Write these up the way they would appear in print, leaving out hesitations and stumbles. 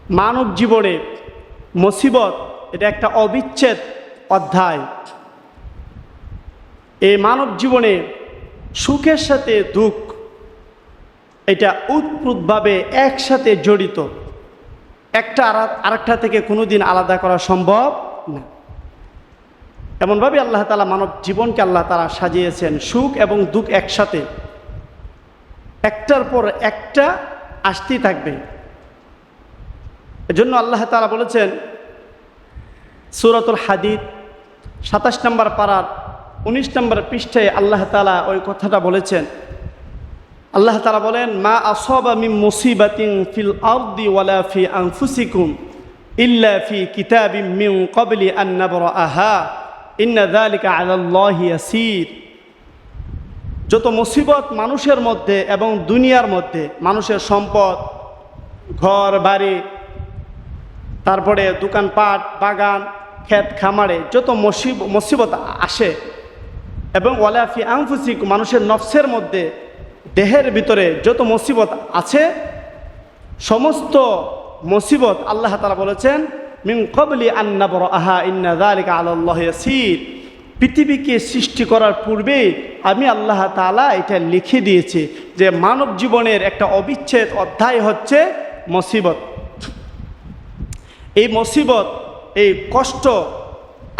মানব জীবনে মুসিবত এটা একটা অবিচ্ছেদ অধ্যায়। এই মানব জীবনে সুখের সাথে দুঃখ এটা ওতপ্রোতভাবে একসাথে জড়িত, একটা আরেকটা থেকে কোনোদিন আলাদা করা সম্ভব না। এমনভাবে আল্লাহ তাআলা মানব জীবনকে আল্লাহ তাআলা সাজিয়েছেন সুখ এবং দুঃখ একসাথে, একটার পর একটা আসতেই থাকবে। এজন্য আল্লাহ তাআলা বলেছেন সূরাতুল হাদিদ ২৭ নম্বর পারার ১৯ নম্বর পৃষ্ঠায় আল্লাহ তাআলা ওই কথাটা বলেছেন। আল্লাহ তাআলা বলেন, মা আসাবা মিন মুসিবাতিন ফিল আরদি ওয়ালা ফি আনফুসিকুম ইল্লা ফি কিতাবিম মিন ক্বাবলি আন নাবরাআহা ইন্না যালিকা আলাল্লাহি ইয়াসীর। যত মুসিবত মানুষের মধ্যে এবং দুনিয়ার মধ্যে, মানুষের সম্পদ, ঘর বাড়ি, তারপরে দোকানপাট, বাগান, ক্ষেত খামারে যত মুসিবত আসে, এবং ওয়ালা ফি আনফুসিকুম মানুষের নফসের মধ্যে, দেহের ভিতরে যত মুসিবত আছে, সমস্ত মুসিবত আল্লাহ তাআলা বলেছেন মিন ক্বাবলি আন নাবরাআহা ইন্না যালিকা আলাল্লাহি ইয়াসীর। পৃথিবীকে সৃষ্টি করার পূর্বে আমি আল্লাহ তাআলা এটা লিখে দিয়েছি যে মানব জীবনের একটা অবিচ্ছেদ অধ্যায় হচ্ছে মুসিবত। এই মুসিবত, এই কষ্ট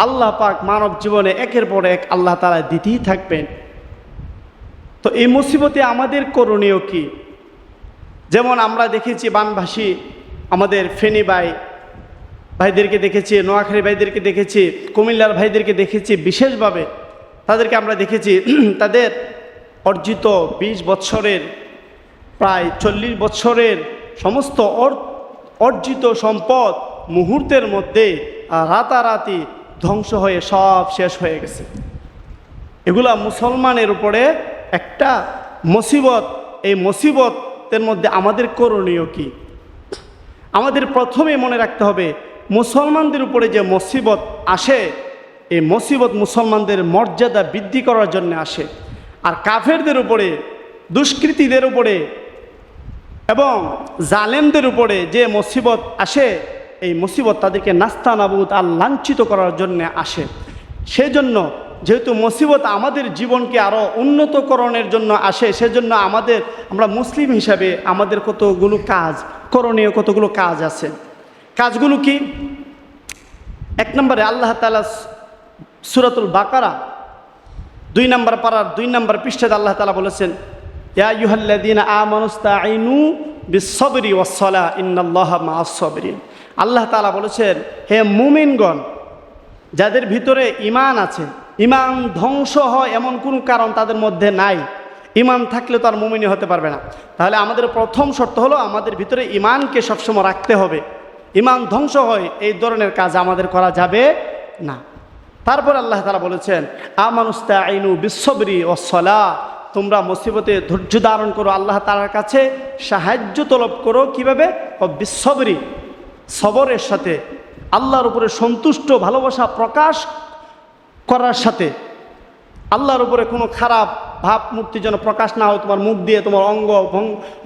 আল্লাহ পাক মানব জীবনে একের পর এক আল্লাহ তাআলা দিতেই থাকবেন। তো এই মুসিবতে আমাদের করণীয় কি? যেমন আমরা দেখেছি বানভাসী আমাদের ফেনী ভাইদেরকে দেখেছি, নোয়াখালী ভাইদেরকে দেখেছি, কুমিল্লার ভাইদেরকে দেখেছি, বিশেষভাবে তাদেরকে আমরা দেখেছি তাদের অর্জিত ২০ বৎসরের প্রায় ৪০ বৎসরের সমস্ত অর্জিত সম্পদ মুহূর্তের মধ্যে রাতারাতি ধ্বংস হয়ে সব শেষ হয়ে গেছে। এগুলা মুসলমানের উপরে একটা মুসিবত। এই মুসিবতের মধ্যে আমাদের করণীয় কি? আমাদের প্রথমে মনে রাখতে হবে মুসলমানদের উপরে যে মুসিবত আসে, এই মুসিবত মুসলমানদের মর্যাদা বৃদ্ধি করার জন্য আসে। আর কাফেরদের উপরে, দুষ্কৃতীদের উপরে এবং জালেমদের উপরে যে মুসিবত আসে, এই মুসিবত তাদেরকে নাস্তানাবুদ আর লাঞ্ছিত করার জন্য আসে। সেজন্য যেহেতু মুসিবত আমাদের জীবনকে আরও উন্নতকরণের জন্য আসে, সেজন্য আমরা মুসলিম হিসাবে আমাদের কতগুলো কাজ, করণীয় কতগুলো কাজ আছে। কাজগুলো কি? ১ নম্বরে আল্লাহ তাআলা সূরাতুল বাকারা ২ নম্বর পারার ২ নম্বর পৃষ্ঠাতে আল্লাহ তাআলা বলেছেন, ইয়া আইয়ুহাল্লাযীনা আমানুস্তাঈনু বিস-সাবরি ওয়াস-সালাহ ইন্নাল্লাহা মা'আস-সাবিরিন। আল্লাহ তাআলা বলেছেন, হে মুমিনগণ, যাদের ভিতরে ঈমান আছে, ঈমান ধ্বংস হয় এমন কোনো কারণ তাদের মধ্যে নাই। ঈমান থাকলে তো আর মুমিনই হতে পারবে না। তাহলে আমাদের প্রথম শর্ত হলো আমাদের ভিতরে ঈমানকে সবসময় রাখতে হবে। ঈমান ধ্বংস হয় এই ধরনের কাজ আমাদের করা যাবে না। তারপর আল্লাহ তাআলা বলেছেন, আমানুস্তাঈনু বিস-সাবরি ওয়াস-সালাহ, তোমরা মুসিবতে ধৈর্য ধারণ করো, আল্লাহ তাআলার কাছে সাহায্য তলব করো। কিভাবে? বিস-সাবরি, সবরের সাথে, আল্লাহর উপরে সন্তুষ্ট ভালোবাসা প্রকাশ করার সাথে। আল্লাহর উপরে কোনো খারাপ ভাবমূর্তি যেন প্রকাশ না হয় তোমার মুখ দিয়ে, তোমার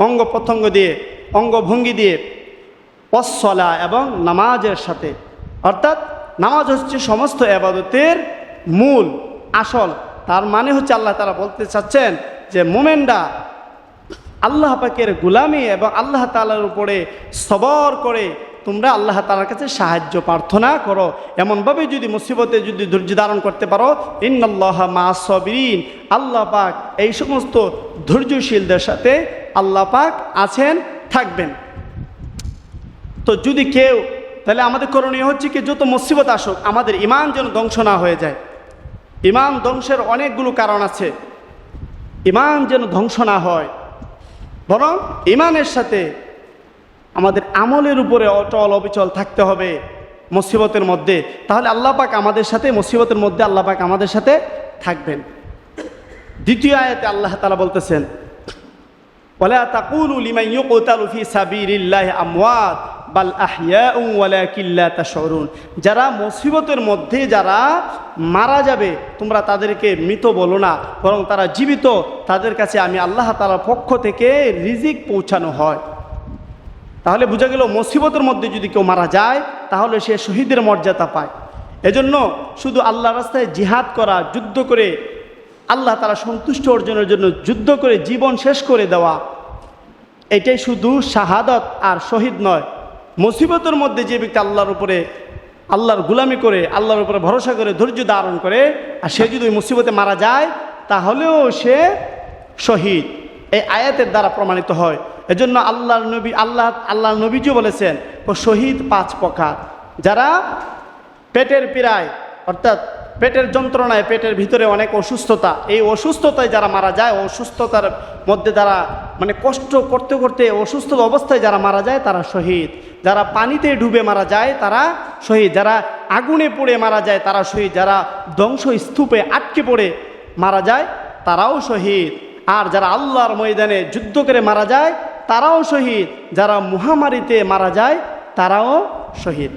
অঙ্গ প্রত্যঙ্গ দিয়ে, অঙ্গভঙ্গি দিয়ে। ওয়াস-সালাহ, এবং নামাজের সাথে। অর্থাৎ নামাজ হচ্ছে সমস্ত ইবাদতের মূল, আসল। তার মানে হচ্ছে আল্লাহ তাআলা বলতে চাচ্ছেন যে মুমিনরা আল্লাহ পাকের গোলামি এবং আল্লাহ তাআলার উপরে সবর করে তোমরা আল্লাহ তাআলার কাছে সাহায্য প্রার্থনা করো। এমনভাবে যদি মুসিবতে যদি ধৈর্য ধারণ করতে পারো, ইন্নাল্লাহা মা'আস-সাবিরিন, আল্লাহ পাক এই সমস্ত ধৈর্যশীলদের সাথে আল্লাহ পাক আছেন, থাকবেন। তো যদি কেউ, তাহলে আমাদের করণীয় হচ্ছে কি, যত মুসিবত আসুক আমাদের ঈমান যেন ধ্বংস না হয়ে যায়। ঈমান ধ্বংসের অনেকগুলো কারণ আছে। ঈমান যেন ধ্বংস না হয়, বরং ঈমানের সাথে আমাদের আমলের উপরে অটল অবিচল থাকতে হবে মুসিবতের মধ্যে। তাহলে আল্লাহ পাক আমাদের সাথে, মুসিবতের মধ্যে আল্লাহ পাক আমাদের সাথে থাকবেন। দ্বিতীয় আয়াতে আল্লাহ তাআলা বলতেছেন, ওয়ালা তাকুলু লিমান ইউকতালু ফি সাবিলিল্লাহি আমওয়াত বাল আহইয়াউ ওয়ালাকিন লা তাশউরুন। যারা মুসিবতের মধ্যে যারা মারা যাবে তোমরা তাদেরকে মৃত বলো না, বরং তারা জীবিত, তাদের কাছে আমি আল্লাহ তাআলার পক্ষ থেকে রিজিক পৌঁছানো হয়। তাহলে বোঝা গেল মুসিবতের মধ্যে যদি কেউ মারা যায় তাহলে সে শহীদের মর্যাদা পায়। এজন্য শুধু আল্লাহর রাস্তায় জিহাদ করা, যুদ্ধ করে আল্লাহ তাআলা সন্তুষ্ট অর্জনের জন্য যুদ্ধ করে জীবন শেষ করে দেওয়া, এটাই শুধু শাহাদাত আর শহীদ নয়। মুসিবতের মধ্যে যে ব্যক্তি আল্লাহর গুলামি করে, আল্লাহর উপরে ভরসা করে, ধৈর্য ধারণ করে, আর সে যদি ওই মুসিবতে মারা যায় তাহলেও সে শহীদ। এই আয়াতের দ্বারা প্রমাণিত হয়। এজন্য আল্লাহর নবীজি বলেছেন ও শহীদ 5 প্রকার। যারা পেটের পীড়ায়, অর্থাৎ পেটের যন্ত্রণায়, পেটের ভিতরে অনেক অসুস্থতা, এই অসুস্থতায় যারা মারা যায়, অসুস্থতার মধ্যে যারা মানে কষ্ট করতে করতে অসুস্থ অবস্থায় যারা মারা যায় তারা শহীদ। যারা পানিতে ডুবে মারা যায় তারা শহীদ। যারা আগুনে পড়ে মারা যায় তারা শহীদ। যারা ধ্বংস স্তূপে আটকে পড়ে মারা যায় তারাও শহীদ। আর যারা আল্লাহর ময়দানে যুদ্ধ করে মারা যায় তারাও শহীদ। যারা মহামারীতে মারা যায় তারাও শহীদ।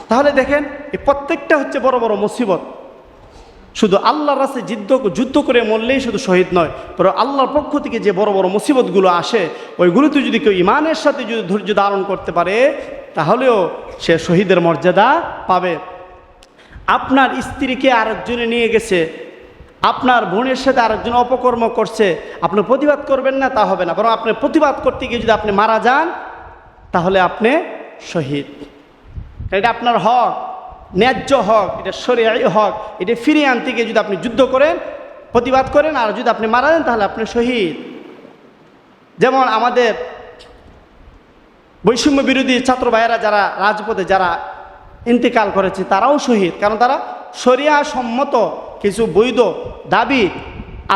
তাহলে দেখেন এই প্রত্যেকটা হচ্ছে বড় বড় মুসিবত। শুধু আল্লাহর রাস্তায় যুদ্ধ করে মরলেই শুধু শহীদ নয়, বরং আল্লাহর পক্ষ থেকে যে বড় বড় মুসিবতগুলো আসে ওইগুলোতে যদি কেউ ইমানের সাথে যদি ধৈর্য ধারণ করতে পারে তাহলেও সে শহীদের মর্যাদা পাবে। আপনার স্ত্রীকে আরেকজনে নিয়ে গেছে, আপনার বোনের সাথে আরেকজন অপকর্ম করছে, আপনি প্রতিবাদ করবেন না তা হবে না, বরং আপনি প্রতিবাদ করতে গিয়ে যদি আপনি মারা যান তাহলে আপনি শহীদ। এটা আপনার হক, ন্যায্য হক, এটা শরীয়ী হক, এটা ফিরিয়ে আনতে গিয়ে যদি আপনি যুদ্ধ করেন, প্রতিবাদ করেন, আর যদি আপনি মারা যান তাহলে আপনি শহীদ। যেমন আমাদের বৈষম্য বিরোধী ছাত্র ভাইয়েরা যারা রাজপথে যারা ইন্তেকাল করেছে তারাও শহীদ, কারণ তারা শরিয়া সম্মত কিছু বৈধ দাবি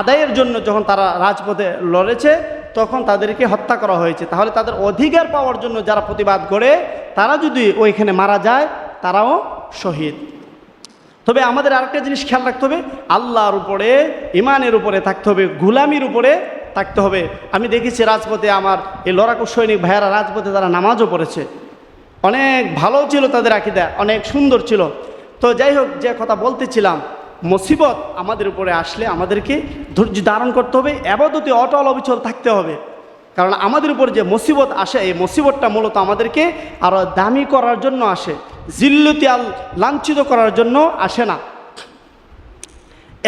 আদায়ের জন্য যখন তারা রাজপথে লড়েছে তখন তাদেরকে হত্যা করা হয়েছে। তাহলে তাদের অধিকার পাওয়ার জন্য যারা প্রতিবাদ করে তারা যদি ওইখানে মারা যায় তারাও শহীদ। তবে আমাদের আরেকটা জিনিস খেয়াল রাখতে হবে, আল্লাহর উপরে, ইমানের উপরে থাকতে হবে, গুলামির উপরে থাকতে হবে। আমি দেখেছি রাজপথে আমার এই লড়াকু সৈনিক ভাইয়ারা রাজপথে তারা নামাজও পড়েছে, অনেক ভালো ছিল তাদের আকীদা, অনেক সুন্দর ছিল। তো যাই হোক, যে কথা বলতেছিলাম, মুসিবত আমাদের উপরে আসলে আমাদেরকে ধৈর্য ধারণ করতে হবে, ইবাদতে অটল অবিচল থাকতে হবে। কারণ আমাদের উপর যে মুসিবত আসে এই মুসিবতটা মূলত আমাদেরকে আরও দামি করার জন্য আসে, জিল্লতি লাঞ্ছিত করার জন্য আসে না।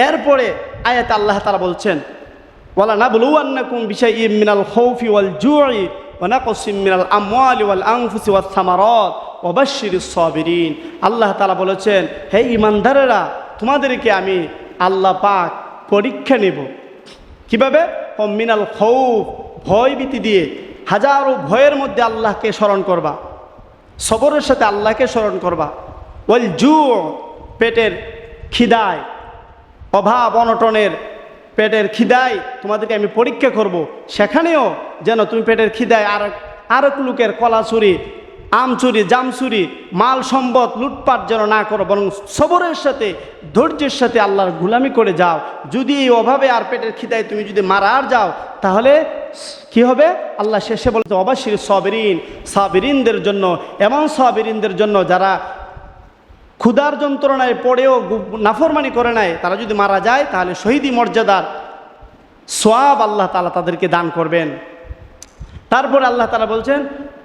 এরপরে আয়াতে আল্লাহ তাআলা বলছেন ওয়ালা নাবলুওয়ান্নাকুম বিশাইইম মিনাল খাউফি ওয়াল জুই ওয়া নাকসিম মিনাল আমওয়ালি ওয়াল আনফুসি ওয়াস সামারাত ওয়া বাশশিরিস সাবিরিন। আল্লাহ তাআলা বলেছেন, হে ঈমানদারেরা, তোমাদেরকে আমি আল্লাহ পাক পরীক্ষা নেব। কিভাবে? মিনাল খাউফ, ভয় ভীতি দিয়ে, হাজারো ভয়ের মধ্যে আল্লাহকে স্মরণ করবা, সবরের সাথে আল্লাহকে স্মরণ করবা। ওয়াল জু, পেটের খিদায়, অভাব অনটনের পেটের খিদায় তোমাদেরকে আমি পরীক্ষা করব। সেখানেও যেন তুমি পেটের খিদায় আরেক লোকের কলা চুরি, আম চুরি, জাম চুরি, মাল সম্পদ লুটপাট যেন না করো, বরং সবরের সাথে ধৈর্যের সাথে আল্লাহর গুলামি করে যাও। যদি এই অভাবে আর পেটের খিদায় তুমি যদি মারা আর যাও তাহলে কি হবে? আল্লাহ শেষে বলতে অবশ্যই সাবিরিন, সাবিরিনদের জন্য, এমন সাবিরিনদের জন্য যারা ক্ষুধার যন্ত্রণায় পড়েও নাফরমানি করে নাই, তারা যদি মারা যায় তাহলে শহীদি মর্যাদার সওয়াব আল্লাহ তাআলা তাদেরকে দান করবেন। তারপর আল্লাহ তাআলা বলছেন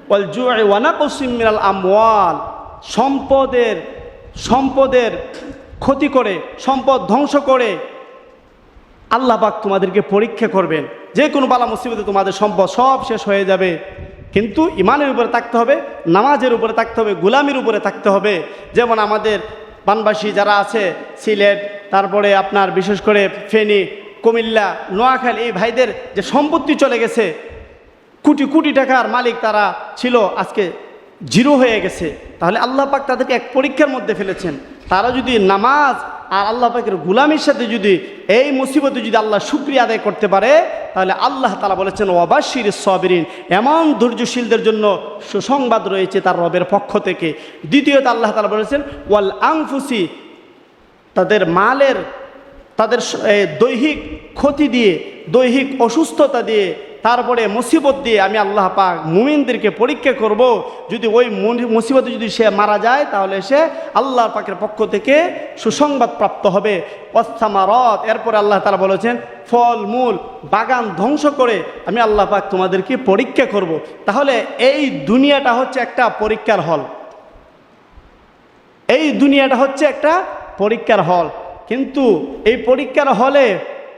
ওয়াল জুই ওয়া নাকসিম মিনাল আমওয়াল, সম্পদের ক্ষতি করে, সম্পদ ধ্বংস করে আল্লাহ পাক তোমাদেরকে পরীক্ষা করবেন। যে কোনো বালা মুসিবতে তোমাদের সম্পদ সব শেষ হয়ে যাবে, কিন্তু ইমানের উপরে থাকতে হবে, নামাজের উপরে থাকতে হবে, গুলামির উপরে থাকতে হবে। যেমন আমাদের বানবাসী যারা আছে, সিলেট, তারপরে আপনার বিশেষ করে ফেনী, কুমিল্লা, নোয়াখালী, এই ভাইদের যে সম্পত্তি চলে গেছে, কোটি কোটি টাকার মালিক তারা ছিল, আজকে জিরো হয়ে গেছে। তাহলে আল্লাহ পাক তাদেরকে এক পরীক্ষার মধ্যে ফেলেছেন। তারা যদি নামাজ আর আল্লাহ পাকের গুলামির সাথে যদি এই মুসিবতে যদি আল্লাহ শুকরিয়া আদায় করতে পারে তাহলে আল্লাহ তাআলা বলেছেন ওয়া বাশশিরিস সাবিরিন, এমন ধৈর্যশীলদের জন্য সুসংবাদ রয়েছে তার রবের পক্ষ থেকে। দ্বিতীয়ত আল্লাহ তাআলা বলেছেন ওয়াল আনফুসি, তাদের মালের, তাদের দৈহিক ক্ষতি দিয়ে, দৈহিক অসুস্থতা দিয়ে তারপরে মুসিবত দিয়ে আমি আল্লাহ পাক মুমিনদেরকে পরীক্ষা করব। যদি ওই মুসিবতে যদি সে মারা যায় তাহলে সে আল্লাহ পাকের পক্ষ থেকে সুসংবাদ প্রাপ্ত হবে। ওয়াসসামারাত, এরপরে আল্লাহ তাআলা বলেছেন ফল মূল বাগান ধ্বংস করে আমি আল্লাহ পাক তোমাদেরকে পরীক্ষা করব। তাহলে এই দুনিয়াটা হচ্ছে একটা পরীক্ষার হল, এই দুনিয়াটা হচ্ছে একটা পরীক্ষার হল। কিন্তু এই পরীক্ষার হলে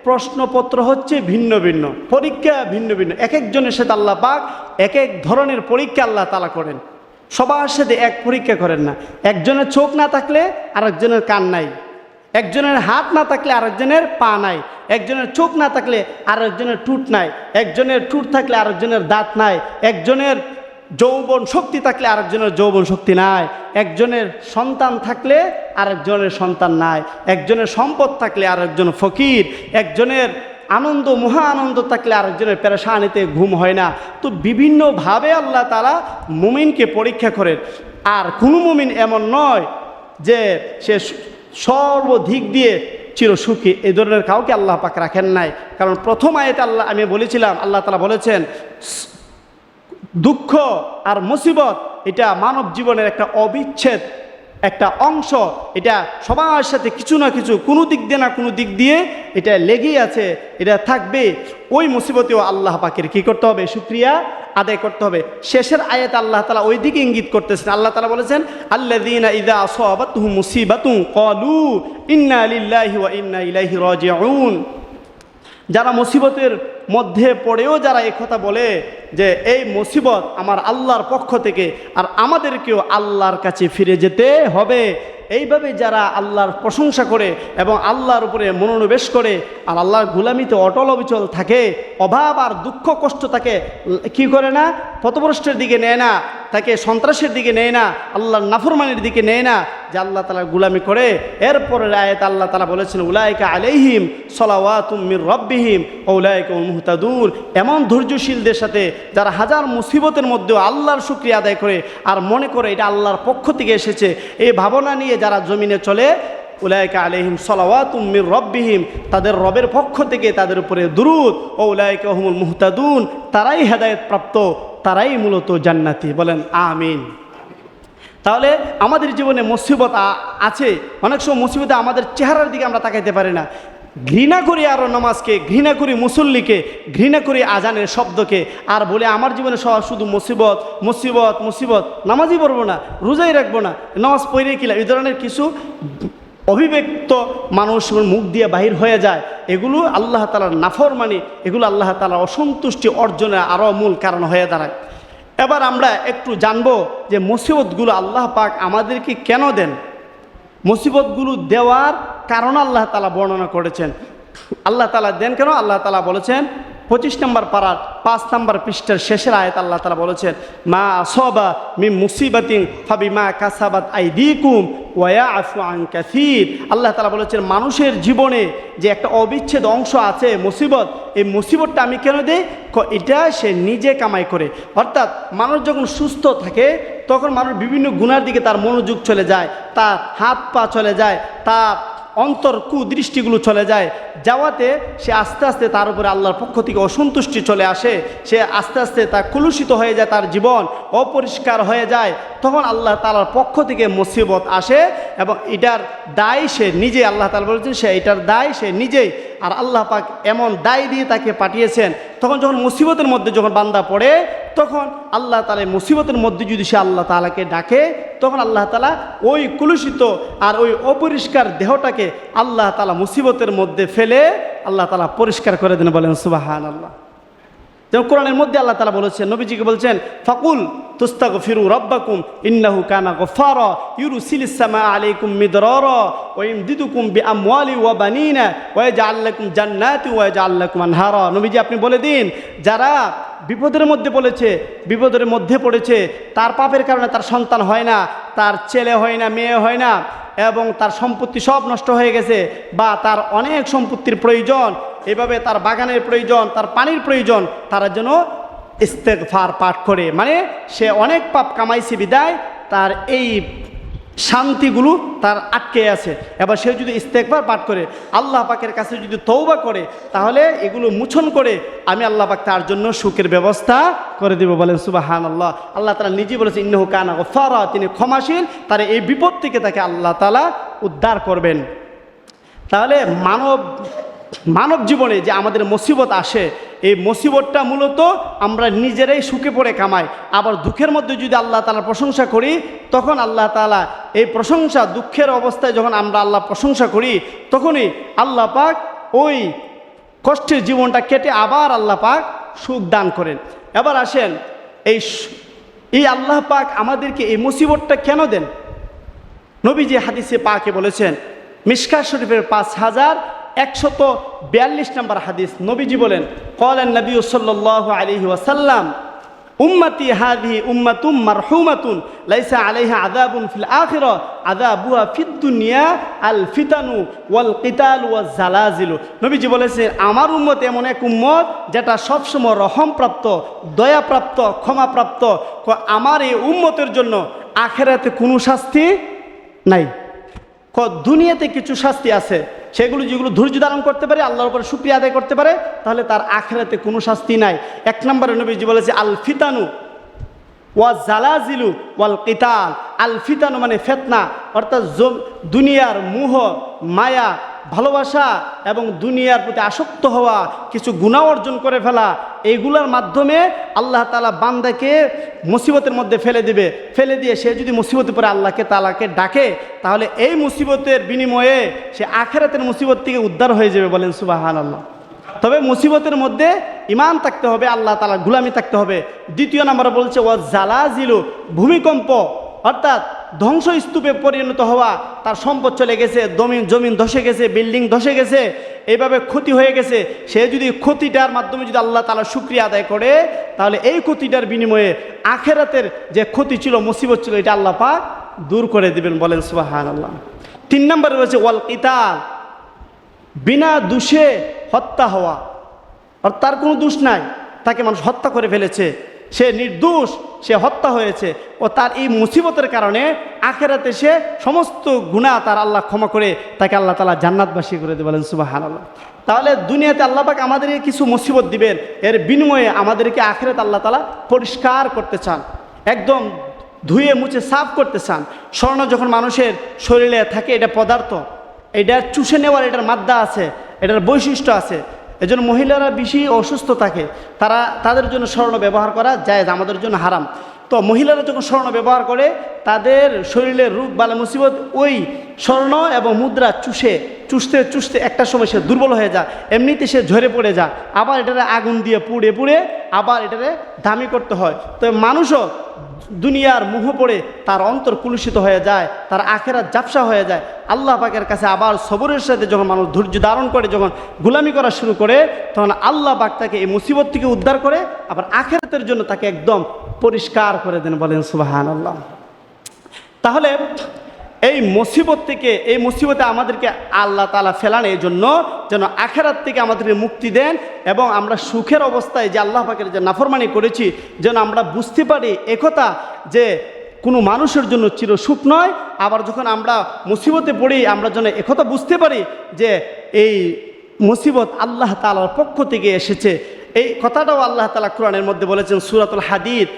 প্রশ্নপত্র হচ্ছে ভিন্ন ভিন্ন, পরীক্ষা ভিন্ন ভিন্ন, এক একজনের সাথে আল্লাহ পাক এক এক ধরনের পরীক্ষা আল্লাহ তাআলা করেন। সবার সাথে এক পরীক্ষা করেন না। একজনের চোখ না থাকলে আরেকজনের কান নাই, একজনের হাত না থাকলে আরেকজনের পা নাই, একজনের চোখ না থাকলে আরেকজনের ঠোঁট নাই, একজনের ঠোঁট থাকলে আরেকজনের দাঁত নাই, একজনের যৌবন শক্তি থাকলে আরেকজনের যৌবন শক্তি নাই, একজনের সন্তান থাকলে আরেকজনের সন্তান নাই, একজনের সম্পদ থাকলে আরেকজন ফকির, একজনের আনন্দ মহা আনন্দ থাকলে আরেকজনের পেরেশানিতে ঘুম হয় না। তো বিভিন্নভাবে আল্লাহ তাআলা মুমিনকে পরীক্ষা করেন। আর কোনো মুমিন এমন নয় যে সে সর্বদিক দিয়ে চিরসুখী, এই ধরনের কাউকে আল্লাহ পাক রাখেন নাই। কারণ প্রথম আয়াতে আমি বলেছিলাম আল্লাহ তাআলা বলেছেন দুঃখ আর মুসিবত এটা মানব জীবনের একটা অবিচ্ছেদ একটা অংশ, এটা সবার সাথে কিছু না কিছু কোনো দিক দিয়ে না কোনো দিক দিয়ে এটা লেগেই আছে, এটা থাকবে। ওই মুসিবতেও আল্লাহ পাকের কী করতে হবে? শুকরিয়া আদায় করতে হবে। শেষের আয়াতে আল্লাহ তাআলা ওই দিকে ইঙ্গিত করতেছেন। আল্লাহ তাআলা বলেছেন আল্লাযীনা ইযা আসাবাতহুম মুসিবাতুন ক্বালু ইন্না লিল্লাহি ওয়া ইন্না ইলাইহি রাজিউন। যারা মুসিবতের মধ্যে পড়েও যারা এই কথা বলে যে এই মুসিবত আমার আল্লাহর পক্ষ থেকে আর আমাদেরকেও আল্লাহর কাছে ফিরে যেতে হবে, এইভাবে যারা আল্লাহর প্রশংসা করে এবং আল্লাহর উপরে মনোনিবেশ করে আর আল্লাহর গোলামিতে অটল অবিচল থাকে, অভাব আর দুঃখ কষ্ট তাকে কি করে না, পথভ্রষ্টের দিকে নেয় না, তাকে সন্ত্রাসের দিকে নেয় না, আল্লাহর নাফরমানির দিকে নেয় না, যে আল্লাহ তাআলার গোলামি করে। এরপরে আয়াত আল্লাহ তাআলা বলেছেন উলাইকা আলাইহিম সালাওয়াতুম মির রাব্বিহিম ওয়া উলাইকা হুমুল মুহতাদুন। এমন ধৈর্যশীলদের সাথে যারা হাজার মুসিবতের মধ্যেও আল্লাহর শুকরিয়া আদায় করে আর মনে করে এটা আল্লাহর পক্ষ থেকে এসেছে, এই ভাবনা নিয়ে যারা জমিনে চলে, উলাইকা আলাইহিম সালাওয়াতুম মির রাব্বিহিম, তাদের রবের পক্ষ থেকে তাদের উপরে দুরূদ, ও উলাইকা হুমুল মুহতাদুন, তারাই হেদায়েত প্রাপ্ত, তারাই মূলত জান্নাতি। বলেন আমিন। তাহলে আমাদের জীবনে মুসিবত আছে, অনেক সময় মুসিবতে আমাদের চেহারার দিকে আমরা তাকাইতে পারি না, ঘৃণা করি আরও নামাজকে, ঘৃণা করি মুসল্লিকে, ঘৃণা করি আজানের শব্দকে, আর বলে আমার জীবনে শুধু মুসিবত মুসিবত মুসিবত, নামাজই পড়বো না, রোজাই রাখবো না, নামাজ পড়ে কিলা, এই ধরনের কিছু অভিব্যক্ত মানুষ মুখ দিয়ে বাহির হয়ে যায়। এগুলো আল্লাহ তাআলার নাফরমানি, এগুলো আল্লাহ তাআলার অসন্তুষ্টি অর্জনের আরও মূল কারণ হয়ে দাঁড়ায়। এবার আমরা একটু জানবো যে মুসিবতগুলো আল্লাহ পাক আমাদেরকে কেন দেন, মুসিবতগুলো দেওয়ার কারণ আল্লাহ তাআলা বর্ণনা করেছেন। আল্লাহ তাআলা দেন কেন? আল্লাহ তাআলা বলেছেন 25 নম্বর পারার 5 নম্বর পৃষ্ঠার শেষের আয়াত আল্লাহ তাআলা বলেছেন মা আসাবা মিন মুসিবাতিন ফাবিমা কাসাবাত আইদিকুম ওয়া ইয়াফু আন কাসীর। আল্লাহ তাআলা বলেছেন মানুষের জীবনে যে একটা অবিচ্ছেদ অংশ আছে মুসিবত, এই মুসিবতটা আমি কেন দেই? এটা সে নিজে কামাই করে। অর্থাৎ মানুষ যখন সুস্থ থাকে তখন মানুষ বিভিন্ন গুনার দিকে তার মনোযোগ চলে যায়, তার হাত পা চলে যায়, তার অন্তর কুদৃষ্টিগুলো চলে যায়, যাওয়াতে সে আস্তে আস্তে তার উপরে আল্লাহর পক্ষ থেকে অসন্তুষ্টি চলে আসে, সে আস্তে আস্তে তার কলুষিত হয়ে যায়, তার জীবন অপরিষ্কার হয়ে যায়। তখন আল্লাহ তাআলার পক্ষ থেকে মুসিবত আসে এবং এটার দায় সে নিজে, আল্লাহ তাআলা বলেছেন সে এটার দায় সে নিজেই। আর আল্লাহ পাক এমন দায় দিয়ে তাকে পাঠিয়েছেন। তখন যখন মুসিবতের মধ্যে যখন বান্দা পড়ে তখন আল্লাহ তাআলা মুসিবতের মধ্যে যদি সে আল্লাহ তাআলাকে ডাকে তখন আল্লাহ তাআলা ওই কলুষিত আর ওই অপরিষ্কার দেহটাকে আল্লাহ তাআলা মুসিবতের মধ্যে ফেলে আল্লাহ তাআলা পরিষ্কার করে দেন। বলেন সুবহানাল্লাহ। যেমন কোরআনের মধ্যে আল্লাহ তাআলা বলেছেন, নবীজিকে বলছেন ফাকুল তুস্তাগফিরু রাব্বাকুম ইন্নাহু কানা গফফারা ইউরসিলিস সামাআ আলাইকুম মিদরারা ওয়া ইমদিদুকুম বিআমওয়ালি ওয়া বানিনা ওয়া ইয়াজআল লাকুম জান্নাতি ওয়া ইয়াজআল লাকুম আনহারা। নবীজি আপনি বলে দিন যারা বিপদের মধ্যে পড়েছে, তার পাপের কারণে তার সন্তান হয় না, তার ছেলে হয় না, মেয়ে হয় না এবং তার সম্পত্তি সব নষ্ট হয়ে গেছে বা তার অনেক সম্পত্তির প্রয়োজন, এভাবে তার বাগানের প্রয়োজন, তার পানির প্রয়োজন, তারা যেন ইস্তেগফার পাঠ করে। মানে সে অনেক পাপ কামাইছে বিদায় তার এই শান্তিগুলো তার আটকে আছে। এবার সে যদি ইস্তেগফার পাঠ করে, আল্লাহ পাকের কাছে যদি তওবা করে, তাহলে এগুলো মোচন করে আমি আল্লাহ পাক তার জন্য সুখের ব্যবস্থা করে দেব। বলেন সুবহানাল্লাহ। আল্লাহ তাআলা নিজে বলেছে ইন্নাহু কানা গফফারা, তিনি ক্ষমাশীল, তার এই বিপদ থেকে তাকে আল্লাহ তাআলা উদ্ধার করবেন। তাহলে মানব জীবনে যে আমাদের মুসিবত আসে, এই মুসিবতটা মূলত আমরা নিজেরাই সুখে পড়ে কামাই। আবার দুঃখের মধ্যে যদি আল্লাহ তাআলার প্রশংসা করি, তখন আল্লাহ তাআলা এই প্রশংসা, দুঃখের অবস্থায় যখন আমরা আল্লাহ প্রশংসা করি, তখনই আল্লাহ পাক ওই কষ্টের জীবনটা কেটে আবার আল্লাহ পাক সুখ দান করেন। এবার আসেন, এই আল্লাহ পাক আমাদেরকে এই মুসিবতটা কেন দেন? নবীজি হাদিসে পাকে বলেছেন, মিশকাত শরীফের 5142 নম্বর হাদিস, নবীজি বলেন, ক্বালান নবী সাল্লাল্লাহু আলাইহি ওয়াসাল্লাম, উম্মতি হাযিহি উম্মাতুম মারহুমাতুন লাইসা আলাইহা আযাবুন ফিল আখিরাহ আযাবুহা ফিদ দুনিয়া আল ফিতানু ওয়াল কিতাল ওয়াজ জালাজিলু। নবীজি বলেছেন, আমার উম্মত এমন এক উম্মত যেটা সবসময় রহমপ্রাপ্ত, দয়াপ্রাপ্ত, ক্ষমাপ্রাপ্ত। আমার এই উম্মতের জন্য আখিরাতে কোনো শাস্তি নাই। দুনিয়াতে কিছু শাস্তি আছে, সেগুলো যেগুলো ধৈর্য ধারণ করতে পারে, আল্লাহর উপরে শুকরিয়া আদায় করতে পারে, তাহলে তার আখিরাতে কোনো শাস্তি নাই। এক নম্বরে নবীজি বলেছে আল ফিতানু ওয়া জালাজিলু ওয়াল কিতাল। আল ফিতানু মানে ফিতনা, অর্থাৎ দুনিয়ার মোহ, মায়া, ভালোবাসা এবং দুনিয়ার প্রতি আসক্ত হওয়া, কিছু গুনাহ অর্জন করে ফেলা, এইগুলোর মাধ্যমে আল্লাহ তাআলা বান্দাকে মুসিবতের মধ্যে ফেলে দিয়ে সে যদি মুসিবতের পরে আল্লাহকে তাআলাকে ডাকে, তাহলে এই মুসিবতের বিনিময়ে সে আখিরাতের মুসিবত থেকে উদ্ধার হয়ে যাবে। বলেন সুবহানাল্লাহ। তবে মুসিবতের মধ্যে ঈমান থাকতে হবে, আল্লাহ তাআলার গোলামি থাকতে হবে। দ্বিতীয় নম্বরে বলছে ওয়া জালাজিলু, ভূমিকম্প, অর্থাৎ ধ্বংসস্তূপে পরিণত হওয়া, তার সম্পদ চলে গেছে, জমিন ধসে গেছে, বিল্ডিং ধসে গেছে, এইভাবে ক্ষতি হয়ে গেছে। সে যদি ক্ষতিটার মাধ্যমে যদি আল্লাহ তাআলা শুকরিয়া আদায় করে, তাহলে এই ক্ষতিটার বিনিময়ে আখিরাতের যে ক্ষতি ছিল, মুসিবত ছিল, এটা আল্লাহ পাক দূর করে দিবেন। বলেন সুবহানাল্লাহ। 3 নম্বরে রয়েছে ওয়াল কিতাল, বিনা দোষে হত্যা হওয়া, আর তার কোনো দোষ নাই, তাকে মানুষ হত্যা করে ফেলেছে, সে নির্দোষ, সে হত্যা হয়েছে, ও তার এই মুসিবতের কারণে আখিরাতে সে সমস্ত গুনাহ তার আল্লাহ ক্ষমা করে তাকে আল্লাহ তাআলা জান্নাতবাসী করে দেবেন। বলেন সুবহানাল্লাহ। তাহলে দুনিয়াতে আল্লাহ পাক আমাদেরকে কিছু মুসিবত দিবেন, এর বিনিময়ে আমাদেরকে আখিরাতে আল্লাহ তাআলা পরিষ্কার করতে চান, একদম ধুয়ে মুছে সাফ করতে চান। স্বর্ণ যখন মানুষের শরীরে থাকে, এটা পদার্থ, এটা চুষে নেওয়ার এটার মাদ্দা আছে, এটার বৈশিষ্ট্য আছে। এজন্য মহিলারা বেশি অসুস্থ থাকে, তাদের জন্য স্বর্ণ ব্যবহার করা জায়েজ, আমাদের জন্য হারাম। তো মহিলারা যখন স্বর্ণ ব্যবহার করে, তাদের শরীরের রোগ বালা মুসিবত ওই স্বর্ণ এবং মুদ্রা চুষতে একটা সময় সে দুর্বল হয়ে যায়, এমনিতে সে ঝরে পড়ে যায়, আবার এটারে আগুন দিয়ে পুড়ে আবার এটারে দামি করতে হয়। তো মানুষও দুনিয়ার মোহ পড়ে তার অন্তর কুলুষিত হয়ে যায়, তার আখিরাত ঝাপসা হয়ে যায়। আল্লাহ পাকের কাছে আবার সবরের সাথে যখন মানুষ ধৈর্য ধারণ করে, যখন গোলামি করা শুরু করে, তখন আল্লাহ পাক তাকে এই মুসিবত থেকে উদ্ধার করে আবার আখিরাতের জন্য তাকে একদম পরিষ্কার করে দেন। বলেন সুবহানাল্লাহ। তাহলে এই মুসিবতে আমাদেরকে আল্লাহ তাআলা ফেলান এই জন্য যেন আখিরাত থেকে আমাদেরকে মুক্তি দেন, এবং আমরা সুখের অবস্থায় যে আল্লাহ পাকের যে নাফরমানি করেছি, যেন আমরা বুঝতে পারি একথা যে কোনো মানুষের জন্য চির সুখ নয়। আবার যখন আমরা মুসিবতে পড়ি, আমরা যেন একথা বুঝতে পারি যে এই মুসিবত আল্লাহ তাআলার পক্ষ থেকে এসেছে। এই কথাটাও আল্লাহ তাআলা কোরআনের মধ্যে বলেছেন, সূরাতুল হাদীদ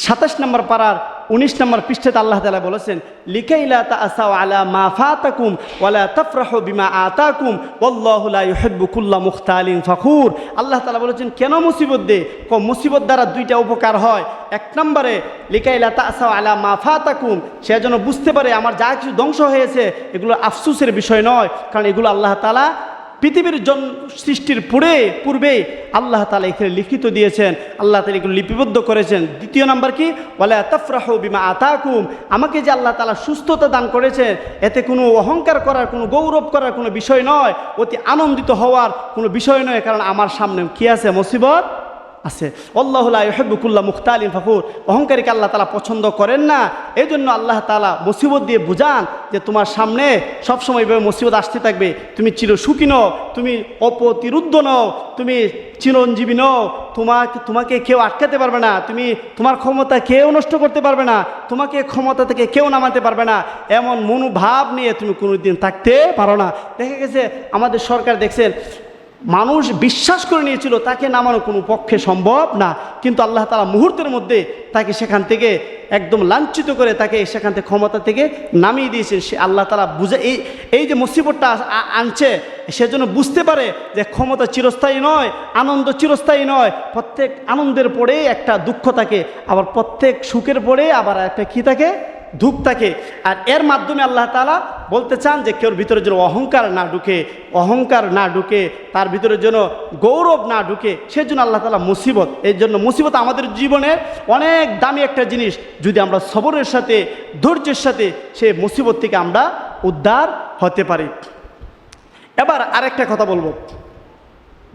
27 নম্বর পারার 19 নম্বর পৃষ্ঠাতে আল্লাহ তাআলা বলেছেন, লিকাইলা তাআসাউ আলা মা ফাতাকুম ওয়ালা তাফরাহু বিমা আতাকুম ওয়াল্লাহু লা ইউহিব্বু কুল্লা মুখতালিন ফখুর। আল্লাহ তাআলা বলেছেন, কেন মুসিবত দে? মুসিবত দ্বারা দুইটা উপকার হয়। এক নম্বরে লিকাইলা তাআসাউ আলা মা ফাতাকুম, সে যেন বুঝতে পারে আমার যা কিছু ধ্বংস হয়েছে এগুলো আফসোসের বিষয় নয়, কারণ এগুলো আল্লাহ তাআলা পৃথিবীর সৃষ্টির পূর্বে আল্লাহ তাআলা এখানে লিখিত দিয়েছেন, আল্লাহ তাআলা এগুলো লিপিবদ্ধ করেছেন। দ্বিতীয় নাম্বার কি, ওয়ালা তাফরাহু বিমা আতাকুম, আমাকে যে আল্লাহ তাআলা সুস্থতা দান করেছেন, এতে কোনো অহংকার করার, কোনো গৌরব করার কোনো বিষয় নয়, অতি আনন্দিত হওয়ার কোনো বিষয় নয়, কারণ আমার সামনে কি আছে? মুসিবত আছে। আল্লাহু লা ইউহিব্বু কুল্লা মুখতালিন ফাখুর, অহংকারীকে আল্লাহ তাআলা পছন্দ করেন না। এই জন্য আল্লাহ তাআলা মুসিবত দিয়ে বুঝান যে তোমার সামনে সবসময় এভাবে মুসিবত আসতে থাকবে, তুমি চিরসুখী নও, তুমি অপ্রতিরুদ্ধ নও, তুমি চিরঞ্জীবী নও, তোমাকে কেউ আটকাতে পারবে না, তোমার ক্ষমতা কেউ নষ্ট করতে পারবে না, তোমাকে ক্ষমতা থেকে কেউ নামাতে পারবে না, এমন মনোভাব নিয়ে তুমি কোনোদিন থাকতে পারো না। দেখা গেছে আমাদের সরকার দেখছেন মানুষ বিশ্বাস করে নিয়েছিল তাকে নামানো কোনো পক্ষে সম্ভব না, কিন্তু আল্লাহ তাআলা মুহূর্তের মধ্যে তাকে সেখান থেকে একদম লাঞ্ছিত করে তাকে সেখান থেকে ক্ষমতা থেকে নামিয়ে দিয়েছেন। সে আল্লাহ তাআলা বুঝে এই যে মুসিবতটা আনছে সেজন্য বুঝতে পারে যে ক্ষমতা চিরস্থায়ী নয়, আনন্দ চিরস্থায়ী নয়। প্রত্যেক আনন্দের পরে একটা দুঃখ থাকে, আবার প্রত্যেক সুখের পরে আবার একটা কী থাকে, দুঃখ থাকে। আর এর মাধ্যমে আল্লাহ তাআলা বলতে চান যে কেউর ভিতরে যেন অহংকার না ঢুকে, তার ভিতরে যেন গৌরব না ঢুকে, সেজন্য আল্লাহ তাআলা মুসিবত, এই জন্য মুসিবত আমাদের জীবনে অনেক দামি একটা জিনিস। যদি আমরা সবরের সাথে ধৈর্যের সাথে সেই মুসিবত থেকে আমরা উদ্ধার হতে পারি। এবার আরেকটা কথা বলবো,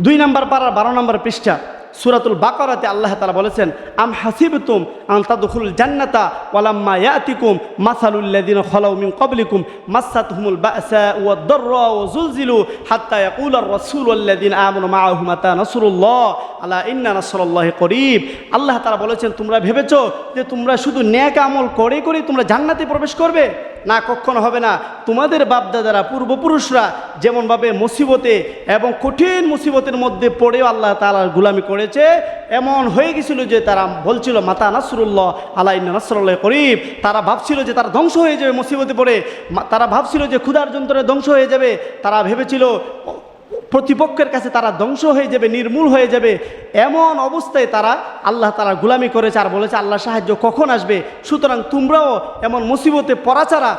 2 নম্বর পারার 12 নম্বর পৃষ্ঠা সূরাতুল বাকারাতে আল্লাহ তাআলা বলেছেন, আম হাসিবতুম আন তাদখুলুল জান্নাতা ওয়ালাম্মা ইয়াতিকুম মাসালুল লাযিনা খালাউ মিন ক্বাবলিকুম মাসাতহুমুল বাসা ওয়াদ দাররা ওয়া যুলজিলু হাত্তা ইয়াকুলার রাসূলু ওয়াল্লাযিনা আমানু মাআহু মাতা নাসরুল্লাহ আলা ইন্না নাসরাল্লাহি করিব। আল্লাহ তাআলা বলেছেন, তোমরা ভেবেছো যে তোমরা শুধু নেক আমল করে তোমরা জান্নাতে প্রবেশ করবে? না, কখনো হবে না। তোমাদের বাপদাদারা পূর্বপুরুষরা যেমনভাবে মুসিবতে এবং কঠিন মুসিবতের মধ্যে পড়েও আল্লাহ তাআলার গোলামি করেছে, এমন হয়ে গেছিল যে তারা বলছিল মাতা নাসরুল্লাহ আলা ইন্না নাসরাল্লাহি করিব। তারা ভাবছিল যে তারা ধ্বংস হয়ে যাবে মুসিবতে পড়ে, তারা ভাবছিল যে ক্ষুধার যন্ত্রণে ধ্বংস হয়ে যাবে, তারা ভেবেছিল প্রতিপক্ষের কাছে তারা ধ্বংস হয়ে যাবে, নির্মূল হয়ে যাবে। এমন অবস্থায় তারা আল্লাহ তাআলার গোলামি করেছে আর বলেছে আল্লাহ সাহায্য কখন আসবে। সুতরাং তোমরাও এমন মুসিবতে পড়া ছাড়া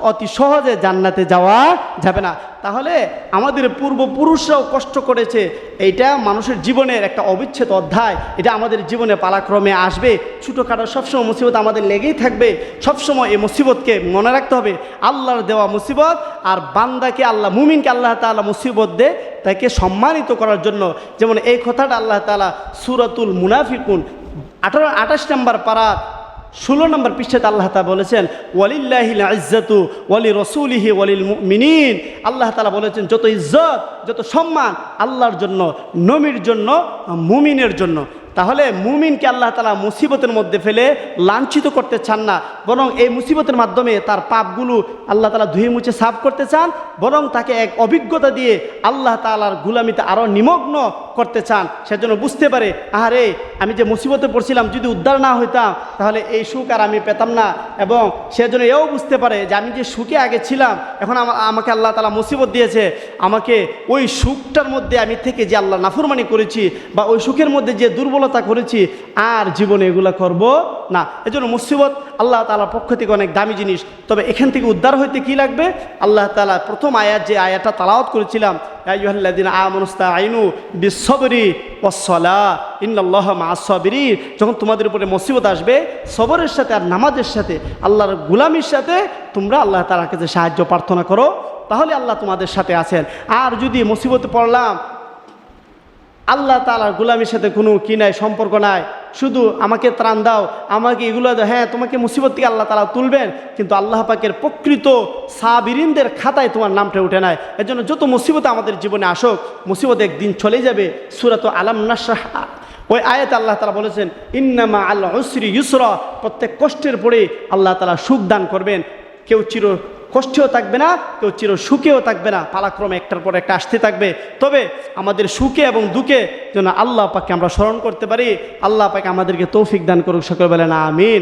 অতি সহজে জান্নাতে যাওয়া যাবে না। তাহলে আমাদের পূর্বপুরুষরাও কষ্ট করেছে, এইটা মানুষের জীবনের একটা অবিচ্ছেদ্য অধ্যায়, এটা আমাদের জীবনে পালাক্রমে আসবে। ছোটোখাটো সবসময় মুসিবত আমাদের লেগেই থাকবে, সবসময় এই মুসিবতকে মনে রাখতে হবে আল্লাহর দেওয়া মুসিবত। আর বান্দাকে আল্লাহ, মুমিনকে আল্লাহ তাআলা মুসিবত দেয় তাকে সম্মানিত করার জন্য। যেমন এই কথাটা আল্লাহ তাআলা সূরাতুল মুনাফিকুন 28 নম্বর পারা 16 নম্বর পৃষ্ঠাতে আল্লাহ তাআলা বলেছেন, ওয়ালিল্লাহিল ইজ্জাতু ওয়ালি রাসূলিহি ওয়ালিল মুমিনিন। আল্লাহ তাআলা বলেছেন যত ইজ্জত যত সম্মান আল্লাহর জন্য, নবীর জন্য, মুমিনের জন্য। তাহলে মুমিনকে আল্লাহ তাআলা মুসিবতের মধ্যে ফেলে লাঞ্ছিত করতে চান না, বরং এই মুসিবতের মাধ্যমে তার পাপগুলো আল্লাহ তাআলা ধুয়ে মুছে সাফ করতে চান, বরং তাকে এক অভিজ্ঞতা দিয়ে আল্লাহ তাআলার গুলামিতে আরও নিমগ্ন করতে চান। সেজন্য বুঝতে পারে, আরে আমি যে মুসিবতে পড়ছিলাম, যদি উদ্ধার না হইতাম তাহলে এই সুখ আর আমি পেতাম না। এবং সেজন্য এও বুঝতে পারে যে আমি যে সুখে আগে ছিলাম, এখন আমাকে আল্লাহ তাআলা মুসিবত দিয়েছে, আমাকে ওই সুখটার মধ্যে আমি থেকে যে আল্লাহ নাফরমানি করেছি বা ওই সুখের মধ্যে যে দুর্বলতা করেছি, আর জীবনে এগুলা করব না। এজন্য মুসিবত আল্লাহ তাআলার পক্ষ থেকে অনেক দামি জিনিস। তবে এখান থেকে উদ্ধার হইতে কি লাগবে? আল্লাহ তাআলা প্রথম আয়াত যে আয়াতটা তেলাওয়াত করেছিলাম, ইয়া আইয়ুহাল্লাযিনা আমানু ইসতাঈনু বিস-সাবরি ওয়াস-সালাহ ইন্নাল্লাহা মা'আস-সাবিরিন। যখন তোমাদের উপরে মুসিবত আসবে, সবরের সাথে আর নামাজের সাথে, আল্লাহর গোলামির সাথে তোমরা আল্লাহ তাআলার কাছে সাহায্য প্রার্থনা করো, তাহলে আল্লাহ তোমাদের সাথে আছেন। আর যদি মুসিবতে পড়লাম, আল্লাহ তাআলার গোলামির সাথে কোনো কি নাই, সম্পর্ক নাই, শুধু আমাকে ত্রাণ দাও, আমাকে এগুলো দাও, হ্যাঁ তোমাকে মুসিবত থেকে আল্লাহ তাআলা তুলবেন, কিন্তু আল্লাহ পাকের প্রকৃত সাবিরিনদের খাতায় তোমার নামটা উঠে নাই। এর জন্য যত মুসিবত আমাদের জীবনে আসুক, মুসিবত একদিন চলে যাবে। সূরা আলাম নাশরাহ ওই আয়াতে আল্লাহ তাআলা বলেছেন, ইন্নামা আল উসরি ইউসরা। প্রত্যেক কষ্টের পরে আল্লাহ তাআলা সুখ দান করবেন। কেউ চির কষ্টেও থাকবে না, কেউ চির সুখেও থাকবে না, পালাক্রমে একটার পর একটা আসতে থাকবে। তবে আমাদের সুখে এবং দুঃখে যেন আল্লাহ পাককে আমরা স্মরণ করতে পারি। আল্লাহ পাক আমাদেরকে তৌফিক দান করুক, সকলে বলেন আমিন।